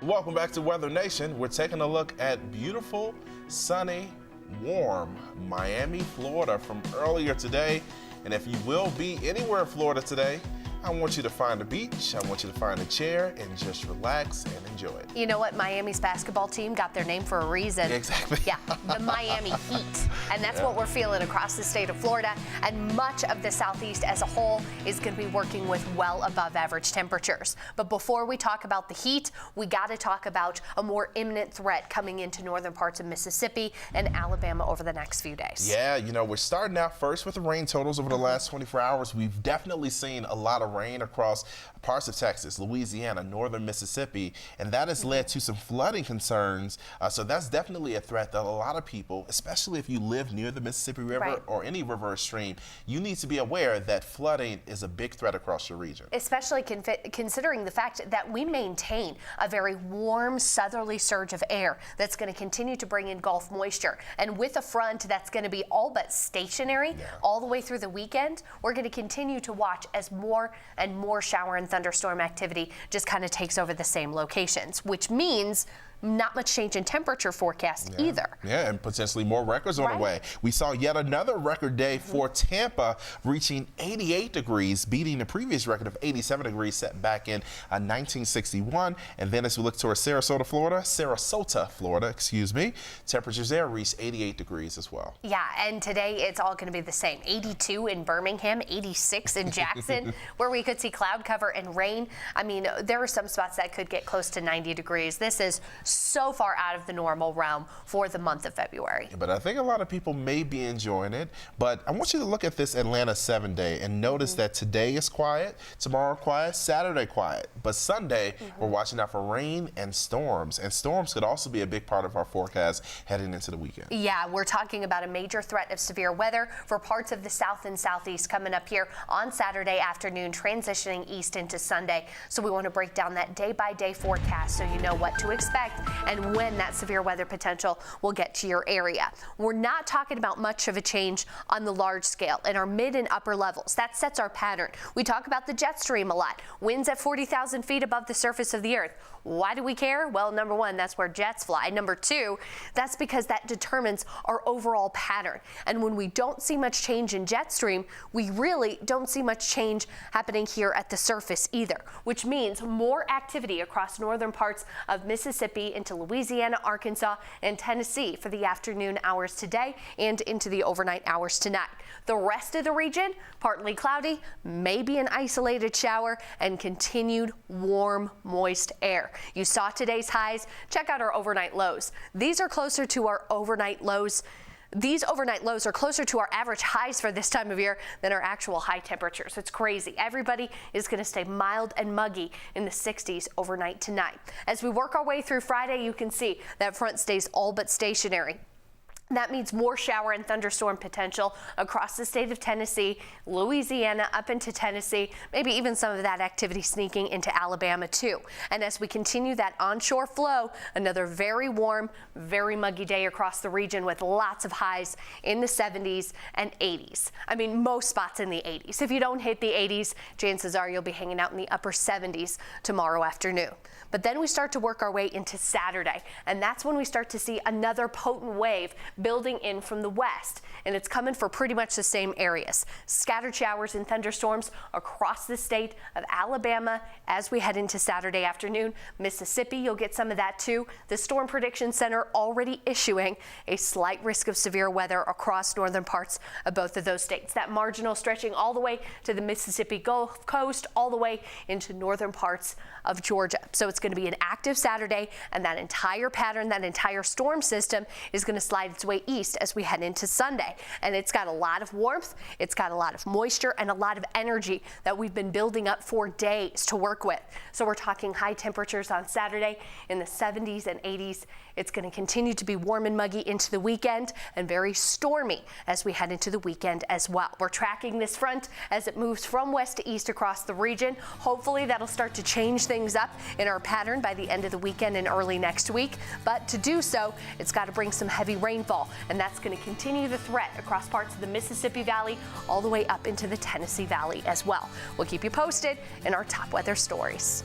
Welcome back to Weather Nation. We're taking a look at beautiful, sunny, warm Miami, Florida from earlier today. And if you will be anywhere in Florida today, I want you to find a beach, I want you to find a chair and just relax and enjoy it. You know what? Miami's basketball team got their name for a reason. Exactly. Yeah, the Miami Heat. And that's what we're feeling across the state of Florida. And much of the Southeast as a whole is going to be working with well above average temperatures. But before we talk about the heat, we got to talk about a more imminent threat coming into northern parts of Mississippi and Alabama over the next few days. Yeah, you know, we're starting out first with the rain totals over the last 24 hours. We've definitely seen a lot of rain across parts of Texas, Louisiana, northern Mississippi, and that has led to some flooding concerns. So that's definitely a threat that a lot of people, especially if you live near the Mississippi River or any river or stream, you need to be aware that flooding is a big threat across your region. Especially considering the fact that we maintain a very warm southerly surge of air that's going to continue to bring in Gulf moisture. And with a front that's going to be all but stationary all the way through the weekend, we're going to continue to watch as more and more shower and thunderstorm activity just kind of takes over the same locations, which means not much change in temperature forecast either. Yeah, and potentially more records on the way. We saw yet another record day for Tampa, reaching 88 degrees, beating the previous record of 87 degrees set back in 1961. And then as we look towards Sarasota, Florida, excuse me, temperatures there reached 88 degrees as well. Yeah, and today it's all going to be the same. 82 in Birmingham, 86 in Jackson, where we could see cloud cover and rain. I mean, there are some spots that could get close to 90 degrees. This is so far out of the normal realm for the month of February. But I think a lot of people may be enjoying it. But I want you to look at this Atlanta 7-day and notice that today is quiet, tomorrow quiet, Saturday quiet. But Sunday, we're watching out for rain and storms. And storms could also be a big part of our forecast heading into the weekend. Yeah, we're talking about a major threat of severe weather for parts of the south and southeast coming up here on Saturday afternoon, transitioning east into Sunday. So we want to break down that day-by-day forecast so you know what to expect and when that severe weather potential will get to your area. We're not talking about much of a change on the large scale in our mid and upper levels. That sets our pattern. We talk about the jet stream a lot. Winds at 40,000 feet above the surface of the earth. Why do we care? Well, number one, that's where jets fly. Number two, that's because that determines our overall pattern. And when we don't see much change in jet stream, we really don't see much change happening here at the surface either, which means more activity across northern parts of Mississippi into Louisiana, Arkansas, and Tennessee for the afternoon hours today and into the overnight hours tonight. The rest of the region, partly cloudy, maybe an isolated shower, and continued warm, moist air. You saw today's highs. Check out our overnight lows. These are closer to our overnight lows. These overnight lows are closer to our average highs for this time of year than our actual high temperatures. It's crazy. Everybody is going to stay mild and muggy in the 60s overnight tonight. As we work our way through Friday, you can see that front stays all but stationary. That means more shower and thunderstorm potential across the state of Tennessee, Louisiana, up into Tennessee, maybe even some of that activity sneaking into Alabama too. And as we continue that onshore flow, another very warm, very muggy day across the region with lots of highs in the 70s and 80s. I mean, most spots in the 80s. If you don't hit the 80s, chances are you'll be hanging out in the upper 70s tomorrow afternoon. But then we start to work our way into Saturday, and that's when we start to see another potent wave building in from the west, and it's coming for pretty much the same areas. Scattered showers and thunderstorms across the state of Alabama as we head into Saturday afternoon. Mississippi, you'll get some of that too. The Storm Prediction Center already issuing a slight risk of severe weather across northern parts of both of those states. That marginal stretching all the way to the Mississippi Gulf Coast, all the way into northern parts of Georgia. So it's going to be an active Saturday, and that entire pattern, that entire storm system is going to slide its way east as we head into Sunday. And it's got a lot of warmth, it's got a lot of moisture, and a lot of energy that we've been building up for days to work with. So we're talking high temperatures on Saturday in the 70s and 80s. It's going to continue to be warm and muggy into the weekend and very stormy as we head into the weekend as well. We're tracking this front as it moves from west to east across the region. Hopefully that'll start to change things up in our pattern by the end of the weekend and early next week. But to do so, it's got to bring some heavy rainfall, and that's going to continue the threat across parts of the Mississippi Valley all the way up into the Tennessee Valley as well. We'll keep you posted in our top weather stories.